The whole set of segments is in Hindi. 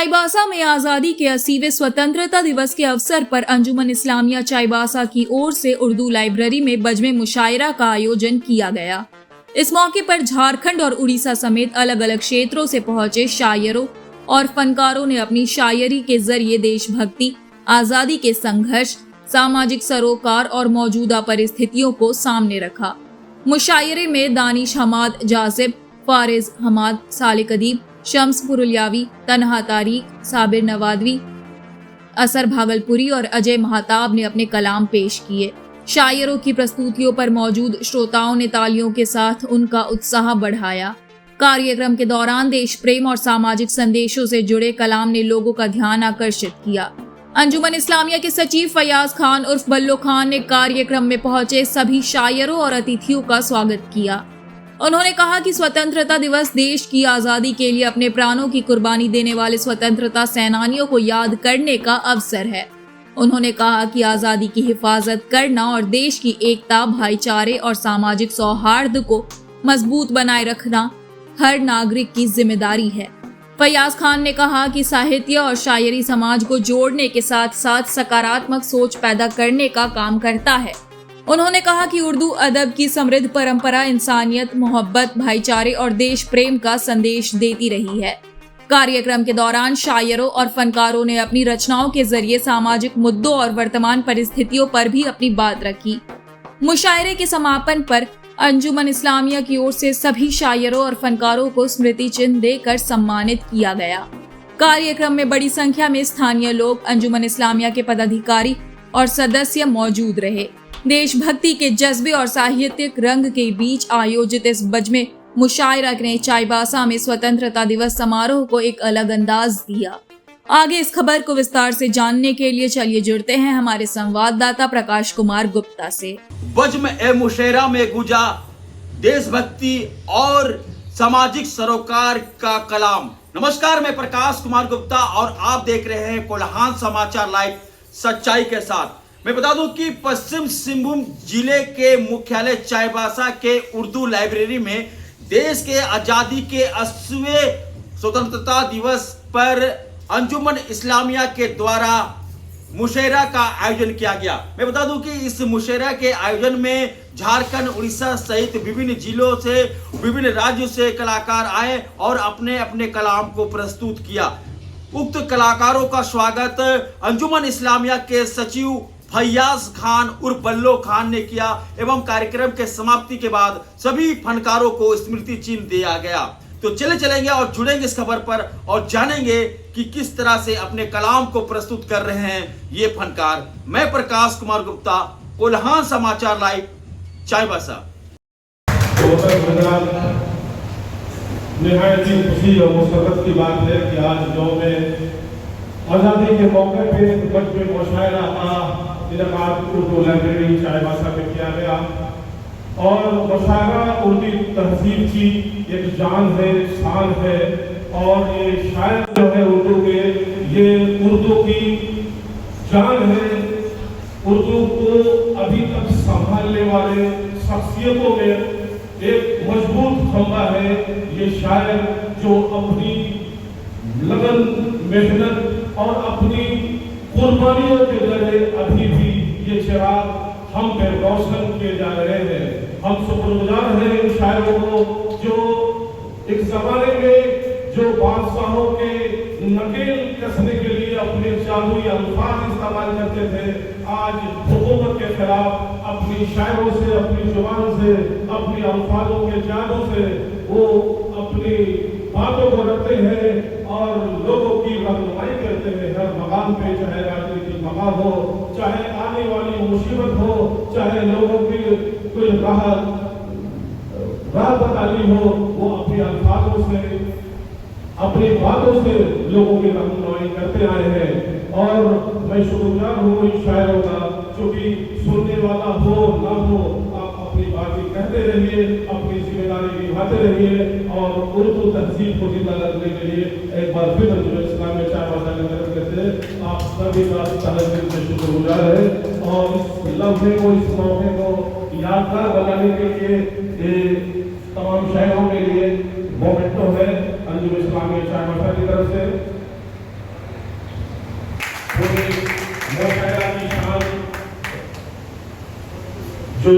चाईबासा में आजादी के 80वें स्वतंत्रता दिवस के अवसर पर अंजुमन इस्लामिया चाईबासा की ओर से उर्दू लाइब्रेरी में बजमे मुशायरा का आयोजन किया गया। इस मौके पर झारखंड और उड़ीसा समेत अलग अलग क्षेत्रों से पहुंचे शायरों और फनकारों ने अपनी शायरी के जरिए देशभक्ति, आजादी के संघर्ष, सामाजिक सरोकार और मौजूदा परिस्थितियों को सामने रखा। मुशायरे में दानिश हमाद जासिब, फारिज हमाद, सालिक अदीब, शम्स पुरुलियावी, तन्हा तारीक, साबिर नवादवी, असर भागलपुरी और अजय महताब ने अपने कलाम पेश किए। शायरों की प्रस्तुतियों पर मौजूद श्रोताओं ने तालियों के साथ उनका उत्साह बढ़ाया। कार्यक्रम के दौरान देश प्रेम और सामाजिक संदेशों से जुड़े कलाम ने लोगों का ध्यान आकर्षित किया। अंजुमन इस्लामिया के सचिव फयाज खान उर्फ बल्लो खान ने कार्यक्रम में पहुंचे सभी शायरों और अतिथियों का स्वागत किया। उन्होंने कहा कि स्वतंत्रता दिवस देश की आजादी के लिए अपने प्राणों की कुर्बानी देने वाले स्वतंत्रता सेनानियों को याद करने का अवसर है। उन्होंने कहा कि आजादी की हिफाजत करना और देश की एकता, भाईचारे और सामाजिक सौहार्द को मजबूत बनाए रखना हर नागरिक की जिम्मेदारी है। फयाज खान ने कहा कि साहित्य और शायरी समाज को जोड़ने के साथ साथ सकारात्मक सोच पैदा करने का काम करता है। उन्होंने कहा कि उर्दू अदब की समृद्ध परंपरा इंसानियत, मोहब्बत, भाईचारे और देश प्रेम का संदेश देती रही है। कार्यक्रम के दौरान शायरों और फनकारों ने अपनी रचनाओं के जरिए सामाजिक मुद्दों और वर्तमान परिस्थितियों पर भी अपनी बात रखी। मुशायरे के समापन पर अंजुमन इस्लामिया की ओर से सभी शायरों और फनकारों को स्मृति चिन्ह देकर सम्मानित किया गया। कार्यक्रम में बड़ी संख्या में स्थानीय लोग, अंजुमन इस्लामिया के पदाधिकारी और सदस्य मौजूद रहे। देशभक्ति के जज्बे और साहित्यिक रंग के बीच आयोजित इस बजमे मुशायरा ने चाईबासा में स्वतंत्रता दिवस समारोह को एक अलग अंदाज दिया। आगे इस खबर को विस्तार से जानने के लिए चलिए जुड़ते हैं हमारे संवाददाता प्रकाश कुमार गुप्ता से। बजमे मुशायरा में गुजा देशभक्ति और सामाजिक सरोकार का कलाम। नमस्कार, मैं प्रकाश कुमार गुप्ता और आप देख रहे हैं कोल्हान समाचार लाइव सच्चाई के साथ। मैं बता दूं कि पश्चिम सिंहभूम जिले के मुख्यालय चाईबासा के उर्दू लाइब्रेरी में देश के आजादी के 80वें स्वतंत्रता दिवस पर अंजुमन इस्लामिया के द्वारा मुशायरा का आयोजन किया गया। मैं बता दूं कि इस मुशायरा के आयोजन में झारखंड, उड़ीसा सहित विभिन्न जिलों से, विभिन्न राज्यों से कलाकार आए और अपने अपने कलाम को प्रस्तुत किया। उक्त कलाकारों का स्वागत अंजुमन इस्लामिया के सचिव फयाज खान उर्फ बल्लो खान ने किया एवं कार्यक्रम के समाप्ति के बाद सभी फनकारों को स्मृति चिन्ह दिया गया। तो चलेंगे और जुड़ेंगे इस खबर पर और जानेंगे कि किस तरह से अपने कलाम को प्रस्तुत कर रहे हैं ये फनकार। मैं प्रकाश कुमार गुप्ता, कोल्हान समाचार लाइव चाईबासा। निहायत ही खुशी और मुसरत की बात है कि आज गाँव में आजादी के मौके पे बजमे मुशायरा का इनकाद उर्दू लाइब्रेरी चाईबासा में किया गया और मुशायरा उर्दू तहजीब की एक जान है, शान है और ये शायर जो है उर्दू के, ये उर्दू की जान है। उर्दू को अभी तक संभालने वाले शख्सियतों में एक मजबूत खंभा है ये शायर, जो अपनी लगन, मेहनत और अपनी कुर्बानियों के जरिए अभी भी ये चिराग हम पे रोशन किए जा रहे हैं। हम शुक्रगुजार हैं इन शायरों को जो एक जमाने में जो बादशाहों के नकेल कसने के लिए अपने जादुई अल्फाज इस्तेमाल करते थे, आज हुकूमत के खिलाफ अपनी शायरों से, अपनी जुबान से, अपनी अल्फाजों के जादू से वो अपनी बातों को रखते हैं और लोगों की रहनुमाई करते हैं हर मकाम पे, चाहे राजनीतिक मकाम हो, चाहे आने वाली मुसीबत हो, चाहे लोगों की कोई राह बतानी हो, वो अपने अल्फाजों से, अपनी बातों से लोगों की रहनुमाई करते आए हैं। और मैं शुक्रगुजार हूँ इन शायरों का, क्योंकि सुनने वाला हो ना हो, आप अपनी बातें कहते रहिए, अपनी जिम्मेदारी निभाते रहिए और उर्दू तहजीब को जिंदा रखने के लिए एक बार फिर अंजुमन इस्लामिया चाईबासा की तरफ से आप सभी का तहे दिल से शुक्रगुजार है। और इस लम्हे को, इस मौके को यादगार बनाने के लिए तमाम शायरों के लिए मोमेंटो है अंजुमन इस्लामिया चाईबासा की तरफ से। जो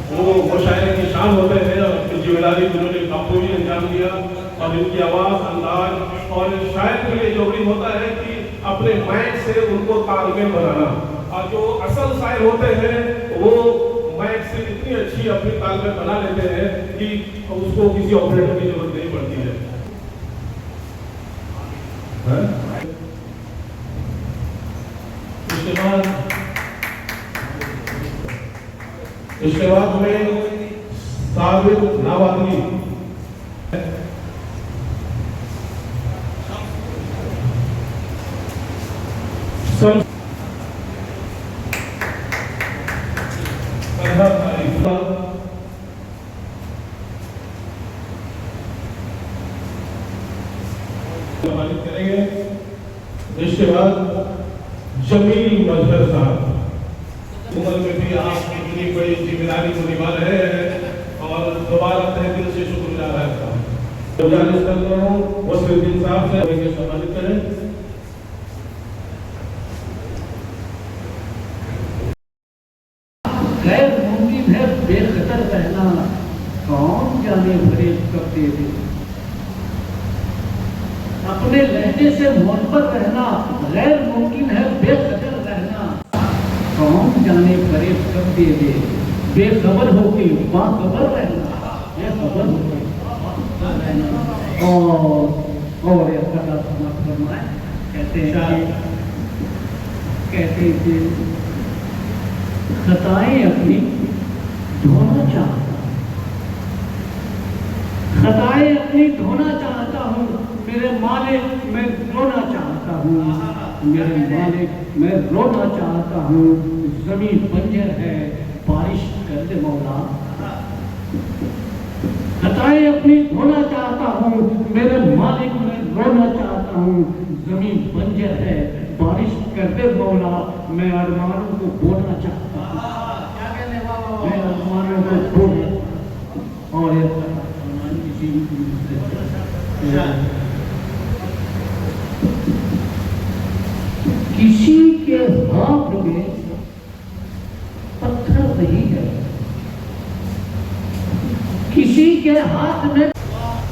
वो मुशायरे की शान होते हैं और अपनी जिम्मेदारी उन्होंने बखूबी अंजाम दिया। और इनकी आवाज़, अंदाज और शायर के लिए जरूरी होता है कि अपने माइंड से उनको तालमेल बनाना। और जो असल शायर होते हैं वो माइंड से इतनी अच्छी अपनी तालमेल बना लेते हैं कि उसको किसी ऑपरेटर की जरूरत नहीं पड़ती है। इसके बाद हमें साबिर नावादली करेंगे। इसके बाद जमील मजहर साहब, उम्र में भी आप इतनी बड़ी जिम्मेदारी को निभा रहे हैं और दोबारा तहे दिल से शुक्रगुजार है। गुजारिश करता हूँ वसीउद्दीन साहब से सम्मानित करें। गैर मुमकिन है बेखतर रहना, कौन जाने भरे कब दे दे। अपने लहजे से मोहब्बत रहना गैर मुमकिन है बेखतर रहना, कौन जाने भरे कब दे दे। बेखबर होके बाखबर रहना, बेखबर होके रहना। और ऐसा फरमाए कहते थे खताएं अपनी धोना चाहता, खताएं अपनी धोना चाहता हूँ, मेरे मालिक मैं रोना चाहता हूँ, मेरे मालिक मैं रोना चाहता हूँ। जमीन बंजर है बारिश कर दे मौला। खताएं अपनी धोना चाहता हूँ, मेरे मालिक मैं रोना चाहता हूँ। जमीन बंजर है बारिश कर दे मौला, मैं अरमानों को बोना चाहता हूँ, मैं अरमानों को बोना। और किसी के हाथ में पत्थर नहीं है, किसी के हाथ में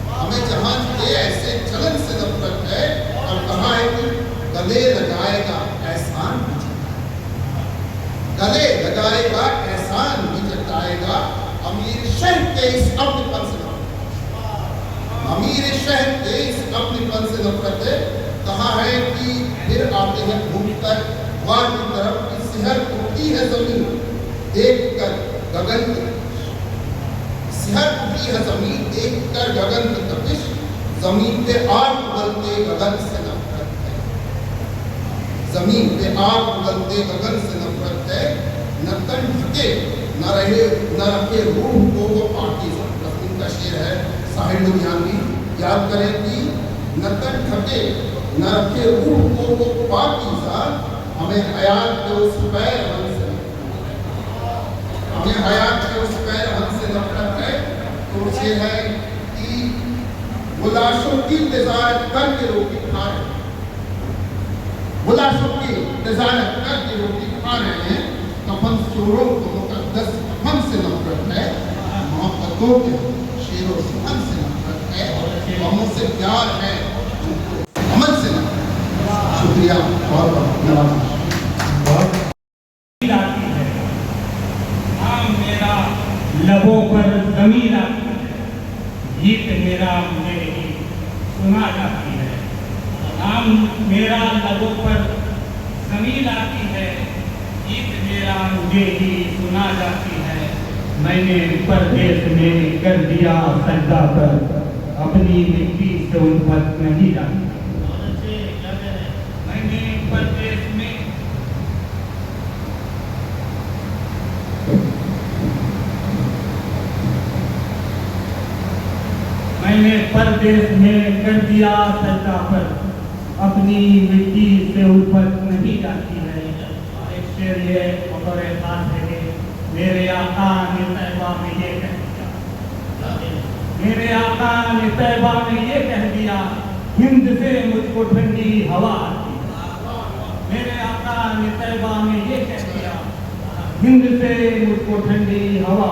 हमें जहां ये ऐसे चलन से नफरत है और कहा है कि गले लगाएगा एहसान, गले लगाएगा एहसान भी जताएगा। अमीर शहर के इस अपनेपन से अमीर शहर के इस अपनेपन से नफरत है। कहा है कि फिर आते हैं घूम कर वार की तरफ की शहर उठी है जमीन देख कर गगन, शहर उठी है जमीन देख कर गगन की तपिश, जमीन पे आग उगलते गगन से नफरत है, जमीन पे आग उगलते गगन से नफरत है। न तन ढके न रखे रूह को वो पाकीज़ा, का शेर है साहिर लुधियानवी। याद करें कि न तन ढके न रखे रूह को वो पाकीज़ा, हमें हयात के उस पैर हन से, हमें हयात के उस पैर हन से नफरत है। तो ये है कि वो लाशों की तजारत करके रोटी खा रहे हैं, वो लाशों की तजारत करके रोटी खा रहे हैं। कफन चोरों को मुकद्दस कफन से नफरत है, मोहब्बतों के शेरों सुमन से नफरत है, और मुझसे प्यार है अमन से नफरत। शुक्रिया और मेरा लबों पर ज़मीन आती है, गीत मेरा मुझे ही सुना जाती है। नाम मेरा लबों पर ज़मीन आती है, गीत मेरा मुझे ही सुना जाती है। मैंने परदेश में कर दिया सजदा पर, अपनी मिट्टी से उल्फत नहीं जाती। मैंने परदेश में कर दिया सजदा पर, अपनी मिट्टी से उल्फत नहीं जाती है। एक शेर ये और एक बात है, मेरे आका ने तैबा में ये कह दिया, मेरे आका ने तैबा में ये कह दिया, हिंद से मुझको ठंडी हवा आती है। मेरे आका ने तैबा में ये कह दिया, हिंद से मुझको ठंडी हवा।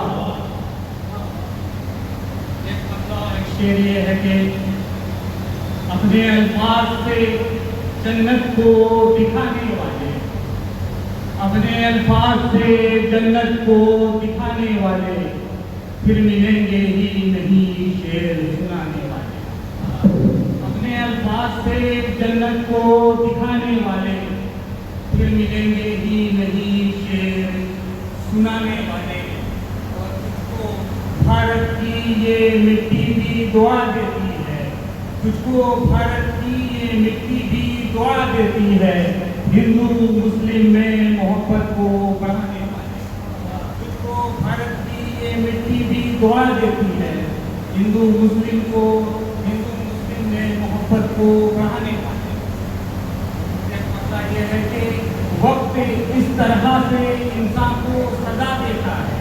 एक मतलब एक शेर ये है कि अपने अल्फाज से जन्नत को दिखाने वाले, अपने अल्फाज से जन्नत को दिखाने वाले फिर मिलेंगे ही नहीं शेर सुनाने वाले। अपने अल्फाज से जन्नत को दिखाने वाले फिर मिलेंगे ही नहीं शेर सुनाने वाले। और तुझको भारत की ये मिट्टी भी दुआ देती है, तुझको भारत की ये मिट्टी भी दुआ देती है, हिंदू मुस्लिम में मोहब्बत को बढ़ाने वाले। तुझको भारत की ये मिट्टी भी दुआ देती है, हिंदू मुस्लिम में मोहब्बत को बढ़ाने वाले। एक मतलब ये है कि वक्त इस तरह से इंसान को सजा देता है,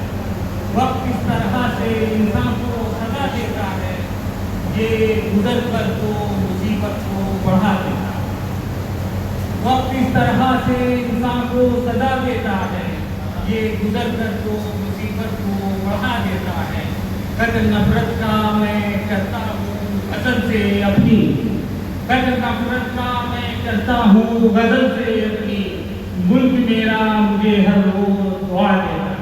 वक्त इस तरह से इंसान को सजा देता है, ये गुजर कर तो मुसीबत को बढ़ा देता है। वक्त इस तरह से इंसान को सजा देता है, ये गुजर कर तो मुसीबत को बढ़ा देता है। कदर नफरत का मैं करता हूँ गजल से अपनी, कदर नफरत का मैं करता हूँ गजल से अपनी, मुल्क मेरा मुझे हर रोज दुआ देता है।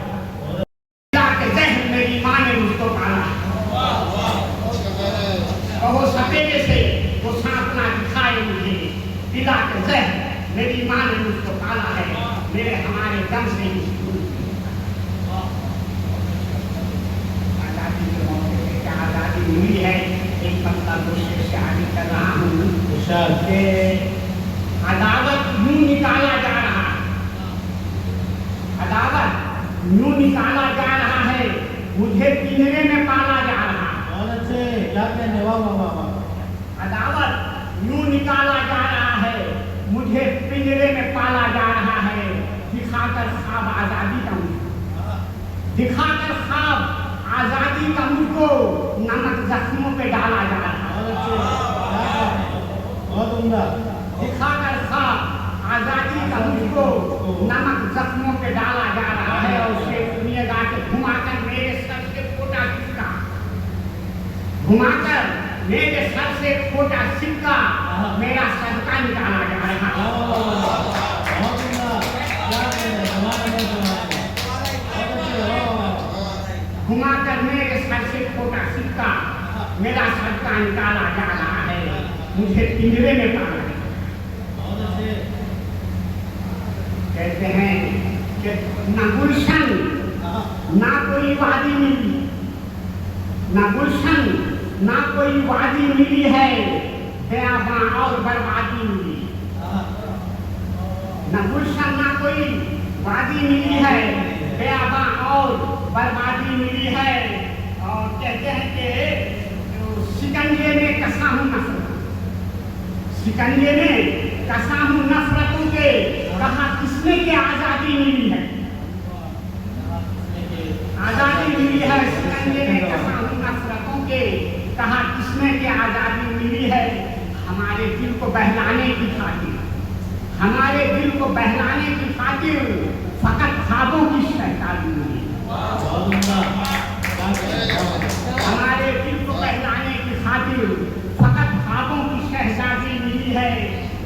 मेरी माँ ने मुझको पाला, बहुत सपेरे से वो सांपना दिखाए मुझे, पिला के जहर मेरी माँ ने मुझको पाला है, मेरे हमारे दम से ही आजादी के मौके पे क्या आजादी मिली है। एक मतलब दूसरे से आगे कर रहा हूँ कि अदावत यूं निकाला जा रहा है, अदावत यूं निकाला जा रहा है, मुझे पिंजरे में पाला जा रहा है। और अच्छे क्या कहने वाह, अदावत यूं निकाला जा रहा है, मुझे पिंजरे में पाला जा रहा है, दिखाकर ख्वाब आजादी का मुझको, दिखाकर ख्वाब आजादी का मुझको नमक जख्मों पे डाला जा रहा है। दिखाकर ख्वाब आजादी का मुझको नमक जख्मों पे डाला जा रहा है। और शेख सुनिएगा कि घुमाकर मेरे सर से फोटा सिक्का, घुमाकर मेरे सर से फोटा सिक्का मेरा सदका निकाला जा रहा है। घुमाकर मेरे सर से फोटा सिक्का मेरा सदका निकाला जा रहा है, मुझे पिंजरे में पाला है। कहते हैं कि ना गुलशन ना कोई वादी मिली, ना गुलशन ना कोई वादी मिली है, बेआबां और बर्बादी मिली। ना गुलशन ना कोई वादी मिली है, बेआबां और बर्बादी मिली है। और कहते हैं कि शिकंजे में कसा हूँ नफरत, शिकंजे में कसा हूँ नफरतों के, कहा किसने के आजादी मिली है, आजादी मिली है। शिकंजे में कसा हूँ नफरतों के, कहा किसने के आजादी मिली है। हमारे दिल को बहलाने की खातिर, हमारे दिल को बहलाने की खातिर फकत ख्वाबों की शहजादी मिली, हमारे दिल को बहलाने की खातिर फकत ख्वाबों की शहजादी मिली है।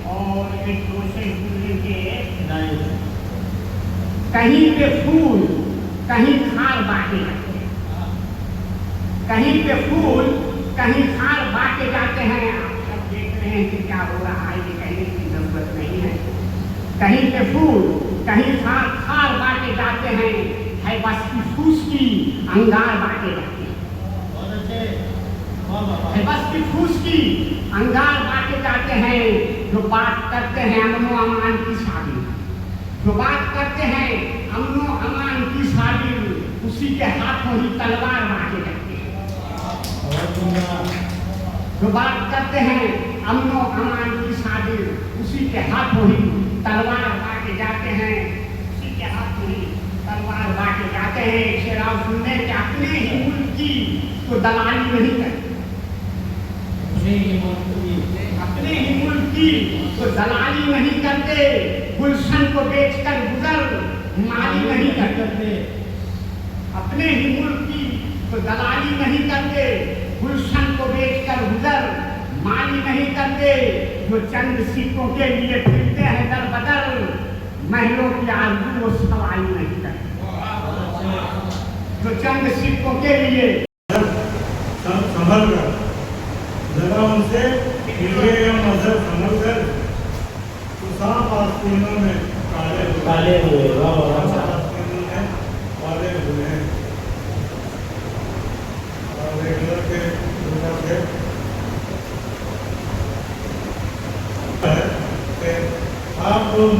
और एक दूसरे के कहीं पे फूल कहीं खार बांटे जाते हैं, कहीं पे फूल कहीं खार बांटे जाते हैं। आप सब देख रहे हैं कि क्या हो रहा है, ये कहने की जरूरत नहीं है। कहीं पे फूल कहीं खार बांटे जाते हैं, है बस की फूस की अंगार बांटे जाते हैं, है बस की फूस की अंगार बांटे जाते हैं। जो बात करते हैं अमनो अमान की शादी, जो बात करते हैं अमनो अमान की शादी, उसी के हाथों ही तलवार बांटे जाते हैं। जो बात करते हैं अमनो अमान की शादी, उसी के हाथों ही तलवार बांटे जाते हैं, उसी के हाथों ही तलवार बांटे जाते हैं। शेराव सुनने के अपने ही मुल्क की तो दलाली नहीं करते, अपने ही मुल्क की तो दलाली नहीं करते, गुलशन को बेचकर गुजर माली नहीं करते। अपने ही मुल्क की तो दलाली नहीं करते, गुलशन को बेचकर गुजर माली नहीं करते। जो चंद सिक्कों के लिए फिरते हैं दर बदर, महलों की आरज़ू वो सवारी नहीं करते। जो चंद सिक्कों के लिए संभल कर जरा उनसे मजहब संभल कर तो सांप आस्तीनों में काले हुए आस्तीनों में काले हुए हैं। और रेगुलर के आप लोग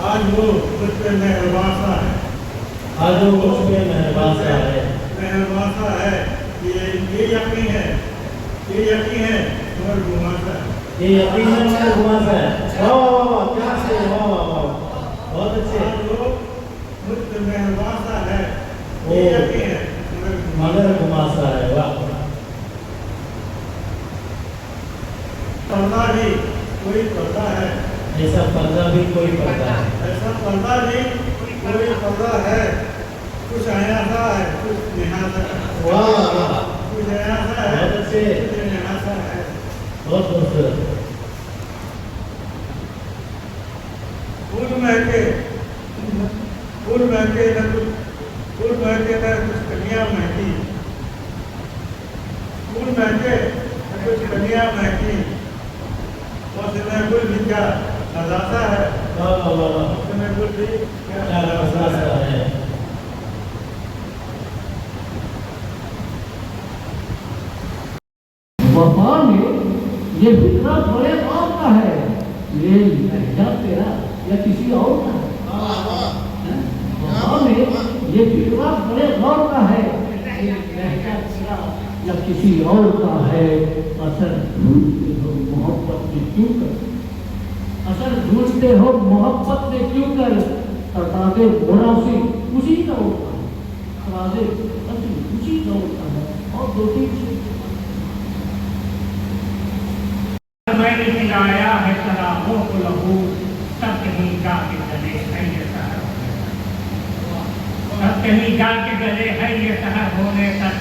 आज वो कुछ पे मेहरबासा है, आज वो कुछ पे मेहरबासा है। ये यकीन है मगर घुमाता है। ये यकीन है मगर घुमाता है। वाह वाह वाह, क्या से वाह वाह वाह, बहुत अच्छे। वो मुझ पे मेहरबासा है, ये यकीन है मगर घुमाता है। वाह। पर्दा भी कोई पर्दा है, ऐसा पर्दा भी कोई पर्दा है। ऐसा पर्दा भी कोई पर्दा है। कुछ आयासा है, कुछ निहासा है। वाह वाह, कुछ आयासा है, बहुत अच्छे, कुछ निहासा है। बहुत खूबसूरत। फूल महके न कुछ कन्या महकी, फूल महके न कुछ कन्या महकी। उसमें गुल भी क्या नजासा है, वाह वाह वाह, उसमें गुल भी क्या क्या नजासा है। वफा में ये फितरा बड़े और का है, ये लहजा तेरा या किसी और का है। वफा में ये फितरा बड़े गौर का है, ये लहजा तेरा या किसी और का है। असर ढूंढते हो मोहब्बत में क्यों कर, असर ढूंढते हो मोहब्बत में क्यों कर। तराजे घोड़ा से उसी का होता है, तराजे उसी का होता है। और दो तीन मैंने पिलाया है शराबों को लहू, तब कहीं जाके गले है ये शहर, तब कहीं जाके गले है ये शहर होने तक।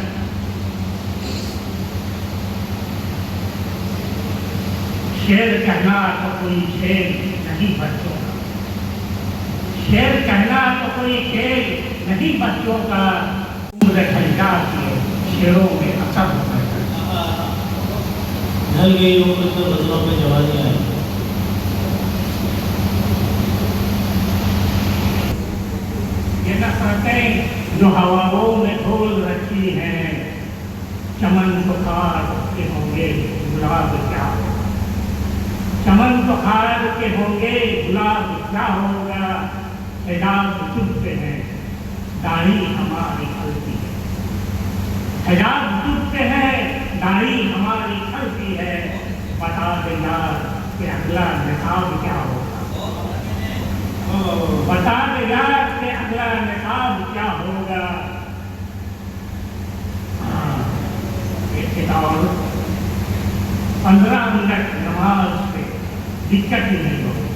शेर कहना तो कोई खेल नहीं बच्चों का, शेर कहना तो कोई खेल नहीं बच्चों का। उम्र खरीदा के शेरों में असर होता है। ढल गई उम्र तो बदलों में जवानी आई। ये नफरतें जो हवाओं में ढोल रखी हैं, चमन बुखार के होंगे गुलाब क्या होगा, चमन बुखार के होंगे गुलाब क्या होगा। हिजाब चुभते हैं दाढ़ी हमारी खलती है, हिजाब चुभते हैं दाढ़ी हमारी खलती है। बता दे यार कि अगला निकाब क्या होगा, बता दे यार कि अगला निकाब क्या होगा। एक और 15 मिनट नमाज से दिक्कत ही नहीं होगी,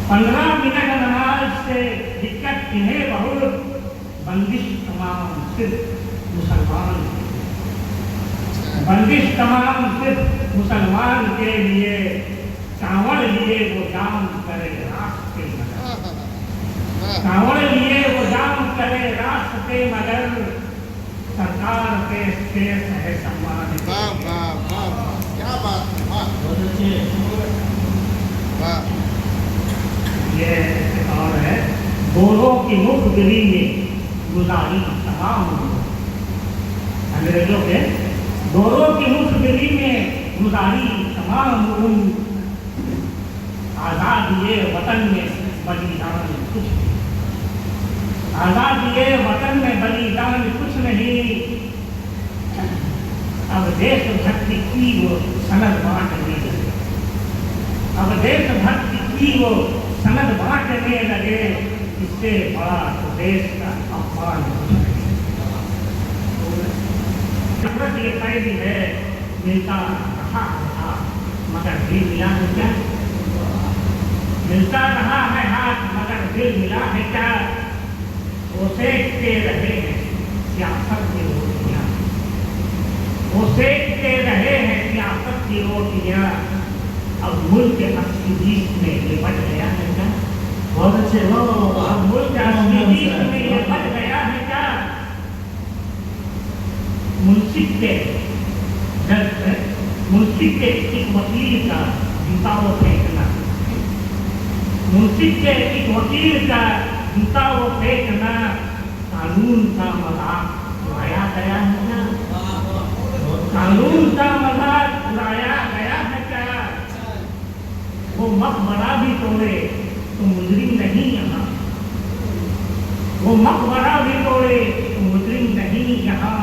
15 मिनट नमाज से दिक्कत इन्हें बहुत। बंदिश तमाम सिर्फ मुसलमान, बंदिश तमाम सिर्फ मुसलमान के लिए। कांवड़ लिए वो जाम करे रास्ते मगर, कांवड़ लिए वो जाम करे रास्ते मगर। सरकार पे शेष है सम्मान। क्या बात है, वाह बहुत अच्छे। वाह। ये और है गोरों की मुखबिरी में गुजारी तमाम, अंग्रेजों के गोरों की मुखबिरी में गुजारी तमाम उम्र। आजाद ये वतन में बलिदान कुछ नहीं, आजाद ये वतन में बलिदान कुछ नहीं। अब देशभक्ति की वो सनद बांटने लगे, अब देशभक्ति की वो सनद बांटने लगे। इससे बड़ा तो देश का अपमान कुछ नहीं। ये कैदी है मिलता रहा था मगर दिल मिला है क्या? मिलता रहा है हाथ मगर दिल मिला है क्या? वो सेकते रहे हैं सियासत की रोटियां, वो सेकते रहे हैं सियासत की रोटियां, अब मुल्क 80-20 में ये बढ़ गया है क्या? बहुत अच्छे, वाह वाह वाह। अब मुल्क 80-20 में ये बढ़ गया है क्या? मुंशी के एक वकील का जूता वो फेंकना, मुंशी के एक वकील का जूता वो फेंकना, कानून का मजाक उड़ाया गया है क्या? कानून का मजाक उड़ाया गया है क्या? वो मकबरा भी तोड़े तो मुजरिम नहीं यहाँ, वो मकबरा भी तोड़े तो मुजरिम नहीं यहाँ,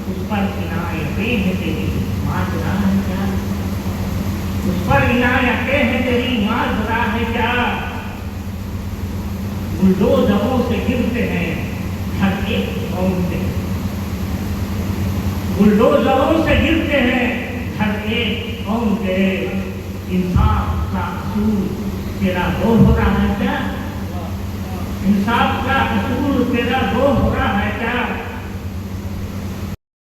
उस पर इनायतें हैं तेरी माजरा है क्या? उस पर इनायतें हैं तेरी माजरा है क्या? बुलडोजरों से गिरते हैं हर एक कौम से, बुलडोजरों से गिरते हैं हर एक कौम के, इंसाफ का असूल तेरा दो हो रहा है क्या? इंसाफ का असूल तेरा दो हो रहा है क्या?